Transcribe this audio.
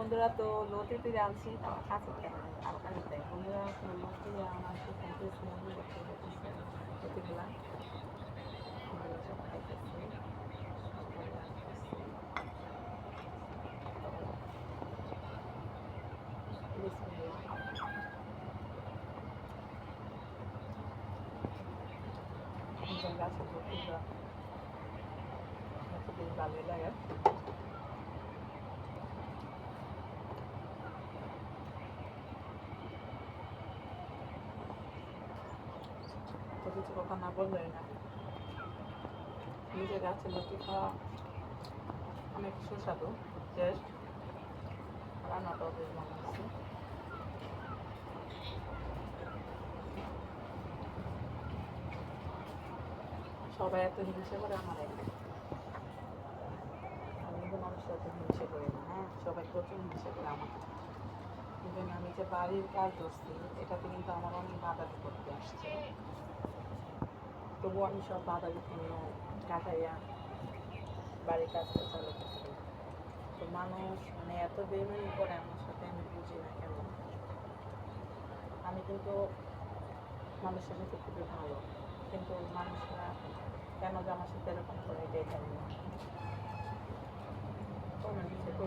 বন্ধুরা তো লতিতে আনছি আমার কাছে কেন হালকা নিতে বন্ধুরা তো লতি আমার তো খাইতেছি আমি দেখতে পাচ্ছি লতিগুলা এগুলো সব খাইতেছি গাছের লতিগুলা বেশ ভালোই লাগে তো কিছু কথা না বললেই না নিজের গাছের লতি খাওয়া অনেক সুস্বাদু টেস্ট রান্নাটাও বেশ ভালো হচ্ছে সবাই এত হিংসা করে আমার আমি কিন্তু মানুষের এত হিংসা করি না হ্যাঁ সবাই প্রচুর হিংসা করে আমার ইভেন আমি যে বাড়ির কাজ করছি এটাতে কিন্তু আমার অনেক বাধা বিপত্তি আসছে তবুও আমি সব বাধা বিপন্ন কাটাইয়া বাড়ির কাজটা চালাতে পারি তো মানুষ মানে এত বেমানি করে আমার সাথে আমি বুঝি না কেন আমি কিন্তু মানুষের সাথে খুবই ভালো কিন্তু মানুষরা কেন যে আমার সাথে এরকম করে এটাই জানি না তো আমার কিছু